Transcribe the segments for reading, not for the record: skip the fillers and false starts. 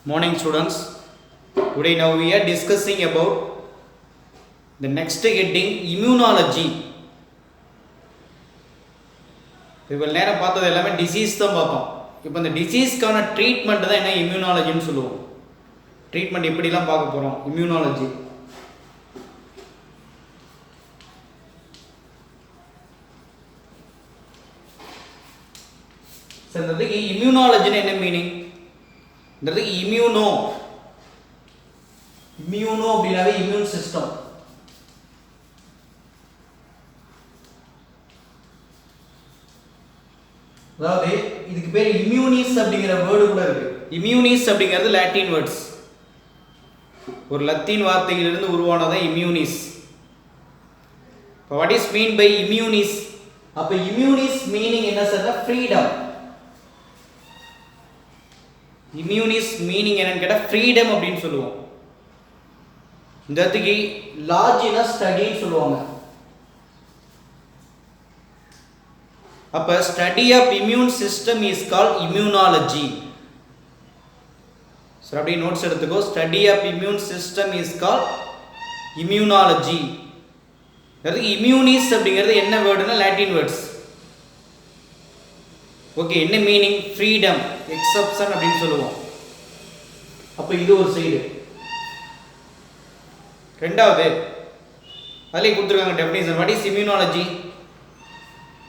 Morning students. Today now we are discussing about the next heading immunology. இவ்வளவு நேரம் பார்த்தது எல்லாமே டிசீஸ் தான் பார்த்தோம். இப்போ இந்த டிசீஸ்க்கான ட்ரீட்மெண்ட் தான் என்ன இம்யூனாலஜின்னு சொல்லுவோம். ட்ரீட்மெண்ட் எப்படிலாம் பார்க்க போகிறோம் இம்யூனாலஜி. சரி, இம்யூனாலஜின்னு என்ன மீனிங்? இம்யூனோ அப்படின்னாவே இம்யூன் சிஸ்டம். அதாவது இதுக்கு பேர் இம்யூனிஸ் அப்படிங்கிற வேர்டு கூட இருக்கு. இம்யூனிஸ் அப்படிங்கிறது லாட்டின் வேர்ட்ஸ், ஒரு லத்தீன் வார்த்தையிலிருந்து உருவானதான் immunis. What is mean by immunis? அப்ப இம்யூனிஸ் மீனிங் என்ன சார்? ஃப்ரீடம். இம்யூனிஸ் மீனிங் என்னன்னு கேட்டால் ஃப்ரீடம் அப்படின்னு சொல்லுவோம். இந்த இடத்துக்கு லாஜினா ஸ்டடின்னு சொல்லுவாங்க. அப்ப study of immune system is called immunology. சரி, அப்படியே நோட்ஸ் எடுத்துக்கோ. Study of immune system is called immunology. அதுக்கு இம்யூனிஸ் அப்படிங்கிறது என்ன வேர்டுனா லாட்டின் வேர்ட்ஸ். ஓகே, என்ன மீனிங்? ஃப்ரீடம், எக்ஸப்ஷன் அப்படின்னு சொல்லுவோம். அப்போ இது ஒரு சைடு. ரெண்டாவது அதிலே கொடுத்துருக்காங்க டெஃபினிஷன். What is immunology?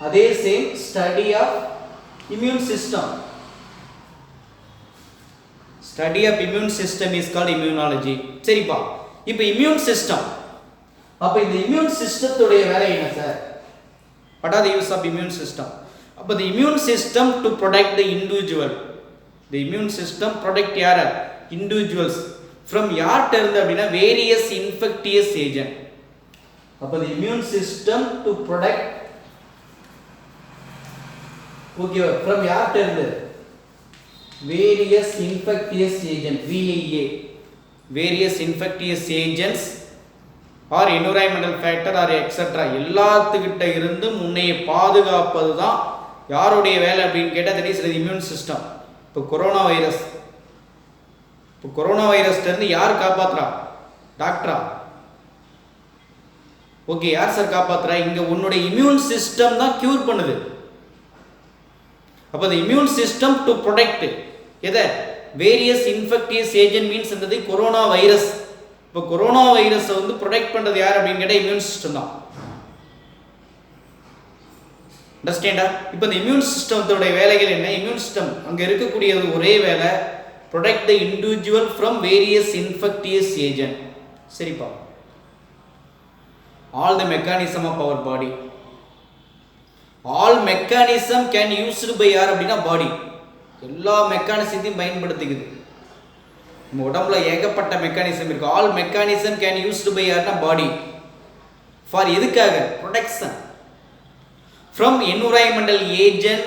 அதே same study of immune system. Study of immune system is called immunology. சரிப்பா, இப்போ இம்யூன் சிஸ்டம். அப்போ இந்த இம்யூன் சிஸ்டத்துடைய வேலை என்ன sir? What are the use of immune system? அப்போ the immune system to protect the individual. The immune system protect யார? individuals from யார்ட்ட இருந்து அப்படின்னா various infectious agent. அப்போ the immune system to protect okay from யார்ட்ட இருந்து? various infectious agent, VIA, various infectious agents or environmental factor or etc. எல்லாத்துக்கிட்ட இருந்து முன்னைய பாதுகாப்பது தான் யாருடைய வேலை அப்படின்னு கேட்டால் தட் இஸ் இம்யூன் சிஸ்டம். இப்போ கொரோனா வைரஸ்லேருந்து யார் காப்பாற்றுறா? டாக்டரா? ஓகே, யார் சார் காப்பாற்றுறா? இங்கே உன்னுடைய இம்யூன் சிஸ்டம் தான் க்யூர் பண்ணுது. அப்போ இந்த இம்யூன் சிஸ்டம் டு ப்ரொடெக்ட் எதை? வேரியஸ் இன்ஃபெக்டியஸ் ஏஜென்ட் மீன்ஸ் என்னது? Corona virus. இப்போ கொரோனா வைரஸை வந்து ப்ரொடெக்ட் பண்ணுறது யார் அப்படின்னு கேட்டால் இம்யூன் சிஸ்டம் தான். அண்டர்ஸ்டாண்டா? இப்போ இந்த இம்யூன் சிஸ்டத்தோட வேலைகள் என்ன? இம்யூன் சிஸ்டம் அங்கே இருக்கக்கூடியது ஒரே வேலை, protect the individual from various infectious agent. சரிப்பா, all the mechanism of our body. All mechanism can used by யார் அப்படின்னா பாடி. எல்லா மெக்கானிசத்தையும் பயன்படுத்திக்குது. நம்ம உடம்புல ஏகப்பட்ட மெக்கானிசம் இருக்கு. All mechanism can used by யார்னா பாடி. ஃபார் எதுக்காக? Protection from environmental agent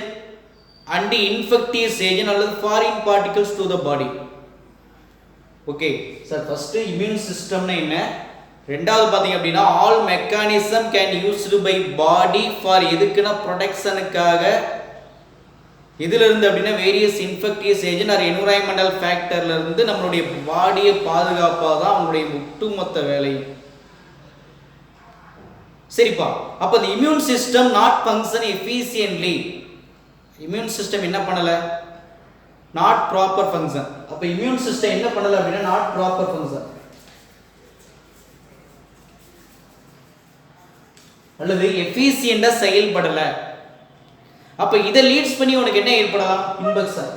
and infectious agent அல்லது foreign particles to the body. Okay sir, first immune சிஸ்டம்னா என்ன? ரெண்டாவது பார்த்தீங்க அப்படின்னா all mechanism can used by body for எதுக்குன்னா ப்ரொடெக்ஷனுக்காக. இதில் இருந்து அப்படின்னா various infectious agent or environmental ஃபேக்டர்ல இருந்து நம்மளுடைய பாடியை பாதுகாப்பாக தான் அவங்களுடைய ஒட்டுமொத்த வேலை. சரிப்பா, அப்போ the immune system not function efficiently. Immune system என்ன பண்ணல? not proper function. அப்போ இம்யூன் சிஸ்டம் என்ன பண்ணல அப்படின்னா not proper function அல்லது எஃபிஷியண்டா செயல்படல. அப்போ இதை லீட்ஸ் பண்ணி உனக்கு என்ன ஏற்படலாம்? இன்ஃபெக்ஷன்.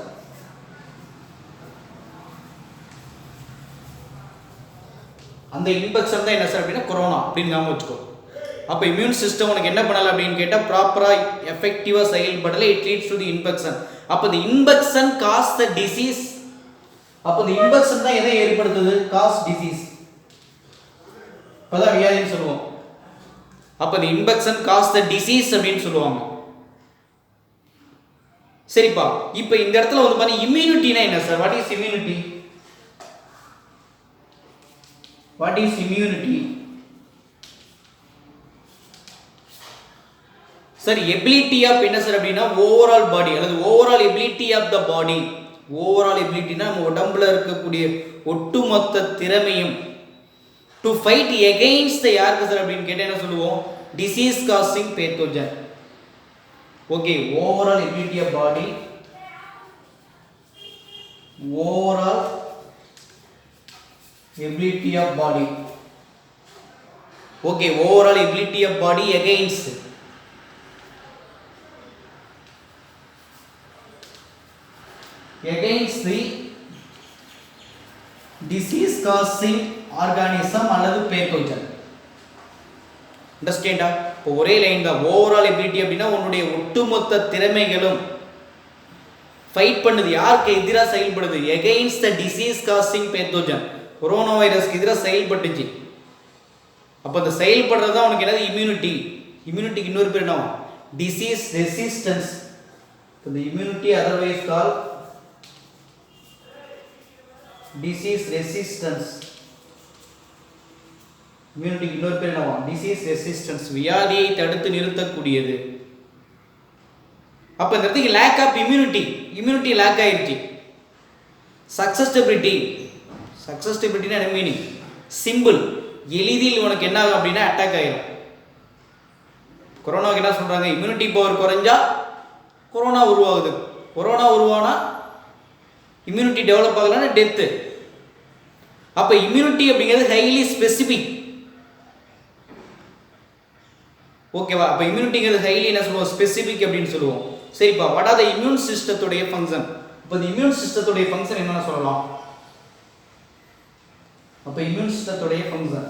அந்த இன்ஃபெக்ஷன் தான் என்ன சார் அப்படின்னா கொரோனா அப்படின்னு ஞாபகம் வச்சுக்கோ. அப்போ இம்யூன் சிஸ்டம் உனக்கு என்ன பண்ணல அப்படின்னு கேட்டால் ப்ராப்பராக எஃபெக்டிவாக செயல்படலை. It leads to the infection. அப்போ the infection cause the disease. அப்போ தி இன்ஃபெக்ஷன் தான் எதை ஏற்படுத்துது? Cause disease. இப்போதான் வியாதின்னு சொல்லுவோம். அப்போ the infection cause the disease அப்படின்னு சொல்லுவாங்க. சரிப்பா, இப்போ இந்த இடத்துல வந்து பாருங்க இம்யூனிட்டினா என்ன sir? What is immunity? What is immunity? Sir ability of என்ன சார் அப்படின்னா ஓவரால் பாடி அல்லது overall ability of the body overall எபிலிட்டினா நம்ம உடம்புல இருக்கக்கூடிய ஒட்டுமொத்த திறமையும். டு ஃபைட் எகெயின்ஸ்ட் த யாருக்கு சார் அப்படின்னு கேட்டால் என்ன சொல்லுவோம்? Disease causing pathogen. Okay, overall ability of body, overall ability of body. Okay, overall ability of body against the disease causing organism அல்லது pathogen. அண்டர்ஸ்டாண்டா? இப்போ ஒரே லைன் தான். ஓவரால் எபிலிட்டி அப்படின்னா உன்னுடைய ஒட்டுமொத்த திறமைகளும் ஃபைட் பண்ணுது, யாருக்கு எதிராக செயல்படுது? Against the disease causing pathogen. Corona வைரஸ்க்கு எதிராக செயல்பட்டுச்சு. அப்போ அந்த செயல்படுறது தான் உனக்கு என்னது? இம்யூனிட்டி. இம்யூனிட்டிக்கு இன்னொரு பேர் என்ன? Disease resistance. இந்த immunity otherwise call disease resistance. இம்யூனிட்டிக்கு இன்னொரு பேர் என்னவா? Disease resistance. வியாதியை தடுத்து நிறுத்தக்கூடியது. அப்ப இந்த இடத்துக்கு lack of immunity, immunity lack ஆயிருச்சு. சக்சஸ்டபிலிட்டி, சக்சஸ்டபிலிட்டினா என்ன மீனிங்? சிம்பிள், எளிதில் உனக்கு என்ன ஆகும் அப்படின்னா அட்டாக் ஆயிடும். கொரோனாவுக்கு என்ன சொல்றாங்க? இம்யூனிட்டி பவர் குறைஞ்சா கொரோனா உருவாகுது. கொரோனா உருவானா இம்யூனிட்டி டெவலப் ஆகலன்னா டெத்து. அப்போ இம்யூனிட்டி அப்படிங்கிறது ஹைலி ஸ்பெசிபிக். ஓகேவா? அப்போ இம்யூனிட்டிங்கிறது ஹைலி என்ன சொல்லுவோம்? ஸ்பெசிபிக் அப்படின்னு சொல்லுவோம். சரிப்பா, வாட் ஆர் த இம்யூன் சிஸ்டத்துடைய ஃபங்க்ஷன்? இப்போ இந்த இம்யூன் சிஸ்டத்துடைய ஃபங்க்ஷன் என்னன்னு சொல்லலாம்? அப்போ இம்யூன் சிஸ்டத்துடைய ஃபங்க்ஷன்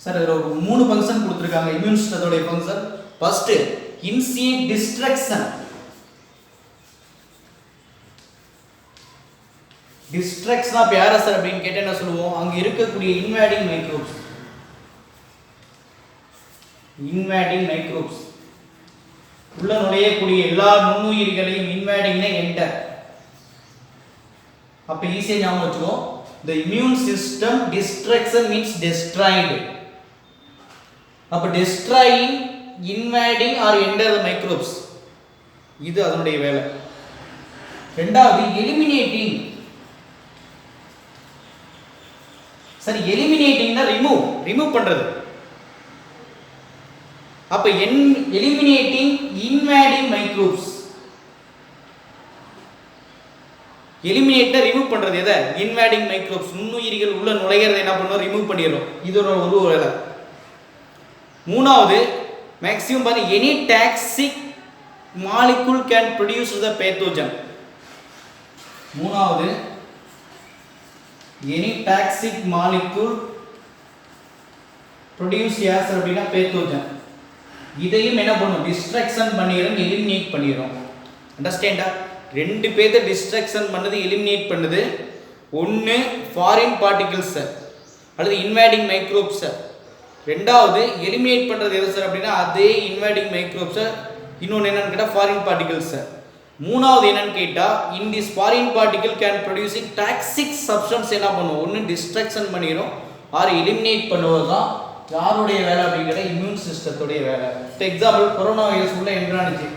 சார் இதில் ஒரு 3 ஃபங்க்ஷன் கொடுத்துருக்காங்க. இம்யூன் சிஸ்டத்துடைய ஃபங்க்ஷன் ஃபர்ஸ்ட் இனிஷியேட் டிஸ்ட்ரக்ஷன். டிஸ்ட்ரக்ஷனா பேரா சார் அப்படின்னு கேட்டா என்ன சொல்லுவோம்? அங்க இருக்கக்கூடிய இன்வேடிங் மைக்ரோப்ஸ், இன்வேடிங் மைக்ரோப்ஸ் உள்ள நுழையக்கூடிய எல்லா நுண்ணுயிர்களையும் இன்வேடிங்னா என்டர். அப்ப ஈஸியா ஞாபகம் வச்சுக்கோ. the immune system destruction means destroyed. அப்ப destroying, invading or enter the microbes, இது அதனுடைய வேலை. இரண்டாவது eliminating. சரி, eliminatingனா remove பண்றது. அப்ப eliminating invading microbes. Eliminator remove பண்றது எதை? இன்வேடிங் மைக்ரோப்ஸ், நுண்ணுயிரிகள் உள்ள நுழையிறதை என்ன பண்ணுவோம்? ரிமூவ் பண்ணிடுறோம். இது ஒரு வேலை. மூணாவது மேக்ஸிமம் பாருங்க, any toxic molecule can produce the pathogen. மூணாவது எனி டாக்ஸிக் மாலிகுல் ப்ரொடியூஸ் யாஸ் அப்படின்னா பேத்தோஜன். இதையும் என்ன பண்ணும்? டிஸ்ட்ரக்ஷன் பண்ணிடுறோம், எலிமினேட் பண்ணிடுறோம். அண்டர்ஸ்டாண்டா? ரெண்டு பேர்த்த டிஸ்ட்ரக்ஷன் பண்ணுது, எலிமினேட் பண்ணுது. ஒன்று ஃபாரின் பார்ட்டிகிள்ஸ் அல்லது இன்வேடிங் மைக்ரோப்ஸ். ரெண்டாவது எலிமினேட் பண்ணுறது எது சார் அப்படின்னா அதே இன்வேடிங் மைக்ரோப்ஸ். இன்னொன்று என்னன்னு கேட்டால் ஃபாரின் பார்ட்டிகிள்ஸ். மூணாவது என்னன்னு கேட்டால் in this foreign particle can producing toxic substance என்ன பண்ணுவோம்? ஒன்று டிஸ்ட்ரக்ஷன் பண்ணிடும் ஆர் எலிமினேட் பண்ணுவது தான் யாருடைய வேலை அப்படிங்கிற இம்யூன் சிஸ்டத்துடைய வேலை. ஃபார் எக்ஸாம்பிள், கொரோனா வைரஸ் உள்ள என்ட்ரானுச்சு.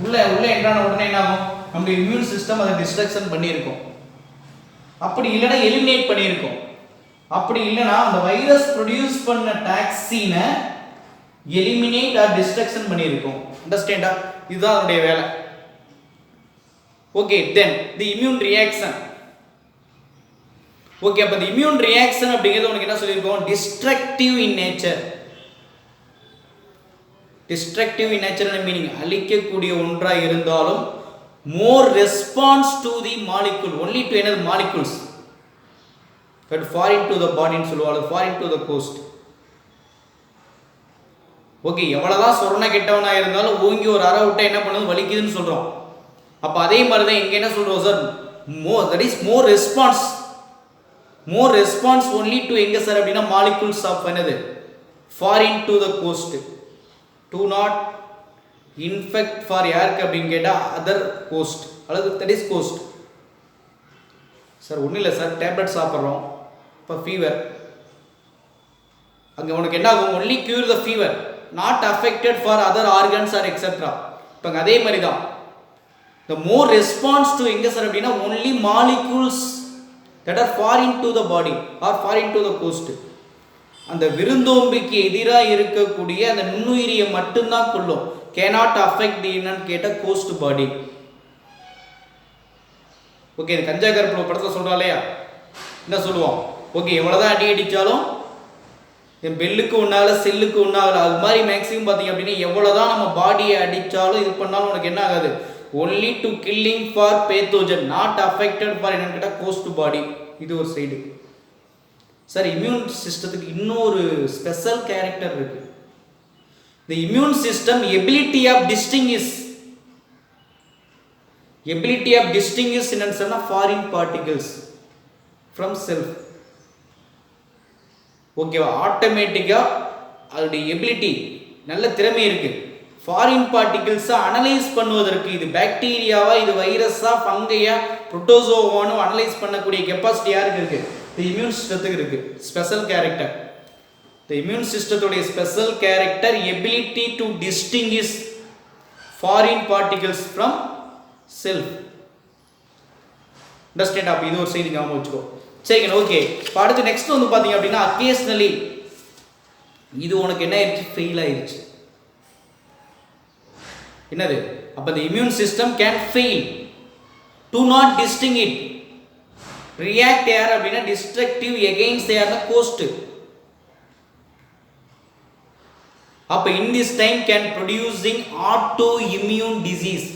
உள்ள என்ட்ரான உடனே என்ன ஆகும்? நம்ம இம்யூன் சிஸ்டம் அதை டிஸ்ட்ரக்ஷன் பண்ணியிருக்கோம். அப்படி இல்லைன்னா எலிமினேட் பண்ணியிருக்கோம். அப்படி இல்லைன்னா அந்த வைரஸ் ப்ரொடியூஸ் பண்ண டாக்ஸினை எலிமினேட் ஆர் டிஸ்ட்ரக்ஷன் பண்ணியிருக்கோம். அண்டர்ஸ்டாண்டா? இதுதான் அதனுடைய வேலை. ஓகே, தென் தி இம்யூன் ரியாக்ஷன். ஓகே, அப்போ தி இம்யூன் ரியாக்ஷன் அப்படிங்கிறது உனக்கு என்ன சொல்லியிருக்கோம்? Destructive in nature. Destructive in nature meaning அழிக்கக்கூடிய ஒன்றாக இருந்தாலும் more response to the molecule, only to another molecules, but foreign to the body ன்னு சொல்லுவாங்க, foreign to the coast. Okay, எவ்வளவுதான் சொரண கெட்டவனா இருந்தாலும் ஓங்கி ஒரு அரை விட்டா என்ன பண்ணுது? வலிக்குதுன்னு சொல்றோம். அப்ப அதே மாதிரி தான் இங்க என்ன சொல்றோம் sir? that is more response only to எங்க சார் அப்படின்னா molecules of another foreign to the coast, to not infect for யாருக்கு அப்படின்னு கேட்டால் அதர் கோஸ்ட் அல்லது தட் இஸ் கோஸ்ட். சார் ஒன்றும் இல்லை சார், டேப்லெட் சாப்பிட்றோம், இப்போ ஃபீவர், அங்கே உனக்கு என்ன ஆகும்? Only cure the fever, not affected for other organs R etcetera. இப்போ அதே மாதிரி தான் the more response to எங்க சார் அப்படின்னா only molecules that are foreign to the body or foreign to the host. அந்த விருந்தோம்பிக்கு எதிராக இருக்கக்கூடிய அந்த நுண்ணுயிரியை மட்டும்தான் கொள்ளும். cannot affect the என்னன்னு கேட்ட host body. ஓகே, இந்த கஞ்சா கருப்பு படத்தில் சொல்கிறா இல்லையா, என்ன சொல்லுவோம், ஓகே எவ்வளோதான் அடி அடித்தாலும் என் பெல்லுக்கு ஒன்றாகல செல்லுக்கு ஒன்றாகல. அது மாதிரி மேக்ஸிமம் பார்த்தீங்க அப்படின்னா எவ்வளோதான் நம்ம பாடியை அடித்தாலும் இது பண்ணாலும் உனக்கு என்ன ஆகாது, only to killing for pathogen, not affected for என்னன்னு கேட்டால் host body. இது ஒரு சைடு. சார் இம்யூன் சிஸ்டத்துக்கு இன்னொரு ஸ்பெஷல் கேரக்டர் இருக்கு. the immune system ability of distinguish என்னன்னு சொன்னா foreign particles from self. ஓகேவா, ஆட்டோமேட்டிக்கா அதோடைய எபிலிட்டி நல்ல திறமை இருக்கு ஃபாரின் பார்ட்டிகிள்ஸை அனலைஸ் பண்ணுவதற்கு. இது பாக்டீரியாவா, இது வைரஸா, ஃபங்கையா, புரோட்டோசோவானு அனலைஸ் பண்ணக்கூடிய கெப்பாசிட்டி யாருக்கு இருக்கு, தி இம்யூன் சிஸ்டத்துக்கு இருக்கு. ஸ்பெஷல் கேரக்டர் தி இம்யூன் சிஸ்டத்துடைய special character ability to distinguish foreign particles from self. Understand? அப்போ இது ஒரு செய்தி ஞாபகம் வச்சுக்கோ. சரிங்க, ஓகே. இப்போ அடுத்து நெக்ஸ்ட் வந்து பார்த்தீங்க அப்படின்னா அக்கேஷனலி இது உனக்கு என்ன ஆயிடுச்சு, ஃபெயில் ஆயிடுச்சு. என்னது, அப்போ the immune system can fail to not distinguish react யார் அப்படின்னா destructive against யார் host. அப்போ in this time can producing autoimmune disease,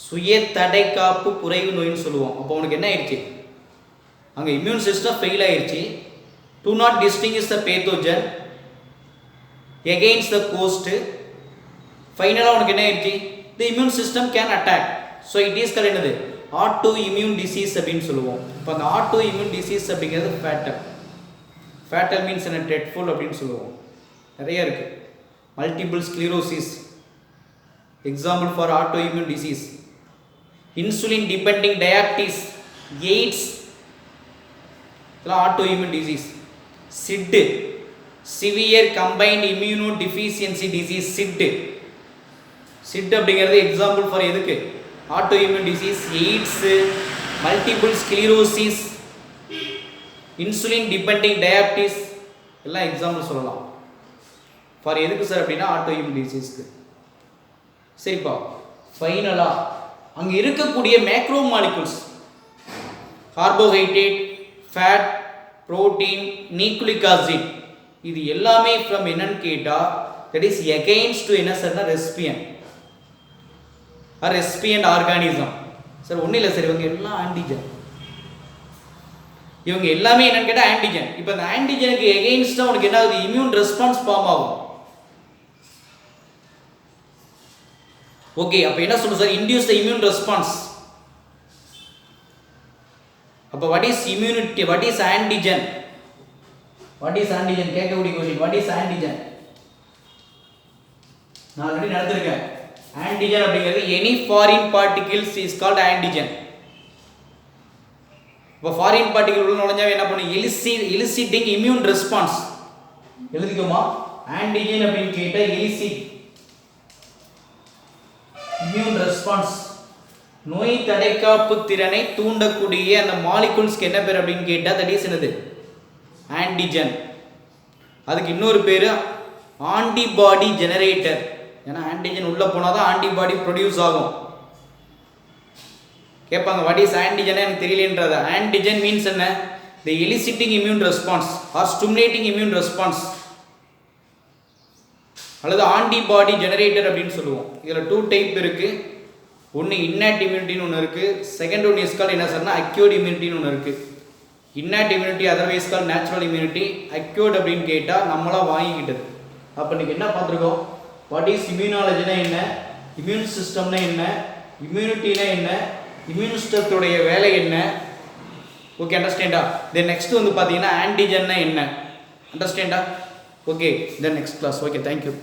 சுய தடைக்காப்பு குறைவு நோயின்னு சொல்லுவோம். அப்போ உனக்கு என்ன ஆயிடுச்சு, அங்கே இம்யூன் சிஸ்டம் ஃபெயில் ஆயிடுச்சு. Do not distinguish the pathogen against the host. ஃபைனலாக உனக்கு என்ன ஆயிடுச்சு, the immune system can attack. So it is called என்னது, ஆட்டோ இம்யூன் டிசீஸ் அப்படின்னு சொல்லுவோம். இப்போ அந்த ஆட்டோ இம்யூன் டிசீஸ் அப்படிங்கிறது ஃபேட்டல் மீன்ஸ் என்ன, ட்ரெட்ஃபுல் அப்படின்னு சொல்லுவோம். நிறைய இருக்குது. Multiple sclerosis example for auto immune disease. Insulin depending diabetes, AIDS, இதெல்லாம் auto immune disease. SCID, severe combined immuno deficiency disease, chit அப்படிங்கிறது எக்ஸாம்பிள் ஃபார் எதுக்கு, auto immune disease. AIDS, multiple sclerosis, insulin depending diabetes எல்லாம் example சொல்லலாம். For எதுக்கு sir அப்படின்னா autoimmune டிசீஸ்க்கு. சரிப்பா, ஃபைனலாக அங்கே இருக்கக்கூடிய macromolecules, carbohydrate, fat, protein, nucleic acid, இது எல்லாமே ஃப்ரம் என்னன்னு கேட்டால் தட் இஸ் எகெயின்ஸ்ட் டு என்ன சார்னா ரெஸ்பியன்ட் ஆர்கானிசம். சார் ஒன்றும் இல்லை சார், இவங்க எல்லாம் ஆன்டிஜன், இவங்க எல்லாமே என்னன்னு கேட்டால் ஆன்டிஜன். இப்போ இந்த ஆன்டிஜனுக்கு எகெயின்ஸ்டாக உனக்கு என்ன ஆகுது, இம்யூன் ரெஸ்பான்ஸ் ஃபார்ம் ஆகும். ஓகே, அப்போ என்ன சொல்லுங்க sir, induce the immune response. அப்போ what is immunity, what is antigen, கேட்கக்கூடிய கொஸ்டின், வாட் இஸ் ஆன்டிஜன்? நான் ஆல்ரெடி நடத்திருக்கேன். ஆன்டிஜன் அப்படிங்கிறது any foreign particles is called antigen. இப்போ ஃபாரின் பார்ட்டிகிள் உள்ள நுழைஞ்சாவே என்ன பண்ணும், எலிசிட்டிங் இம்யூன் ரெஸ்பான்ஸ். எழுதிக்கோமா, ஆன்டிஜன் அப்படின்னு கேட்டால் எலிசிட் இம்யூன் ரெஸ்பான்ஸ், நோய் தடைக்காப்பு திறனை தூண்டக்கூடிய அந்த மாலிகுல்ஸ்க்கு என்ன பேர் அப்படின்னு கேட்டால் தட் இஸ் என்னது, ஆன்டிஜன். அதுக்கு இன்னொரு பேர் ஆன்டிபாடி ஜெனரேட்டர். ஏன்னா ஆன்டிஜன் உள்ளே போனால் தான் ஆன்டிபாடி ப்ரொடியூஸ் ஆகும். கேட்பாங்க வாட் இஸ் ஆன்டிஜன், எனக்கு தெரியலன்றத. ஆன்டிஜன் மீன்ஸ் என்ன, the eliciting immune response or stimulating immune response, அல்லது ஆன்டிபாடி ஜெனரேட்டர் அப்படின்னு சொல்லுவோம். இதில் 2 டைப் இருக்குது. ஒன்று இன்னேட் இம்யூனிட்டின்னு ஒன்று இருக்குது. செகண்ட் ஒன் இஸ் கால்ட் என்ன சார்னா அக்யூர்ட் இம்யூனிட்டின்னு ஒன்று இருக்குது. Inherit immunity otherwise called natural immunity. Acquired அப்படின்னு கேட்டால் நம்மளாக வாங்கிக்கிட்டது. அப்போ இன்றைக்கி என்ன பார்த்துருக்கோம், வாட் இஸ் இம்யூனாலஜினா என்ன, இம்யூன் சிஸ்டம்னா என்ன, இம்யூனிட்டினா என்ன, இம்யூன் சிஸ்டத்துடைய வேலை என்ன. ஓகே, அண்டர்ஸ்டாண்டா? தென் நெக்ஸ்ட் வந்து பார்த்தீங்கன்னா ஆன்டிஜன்னா என்ன, அண்டர்ஸ்டாண்டா? Okay, then next class. Okay, thank you.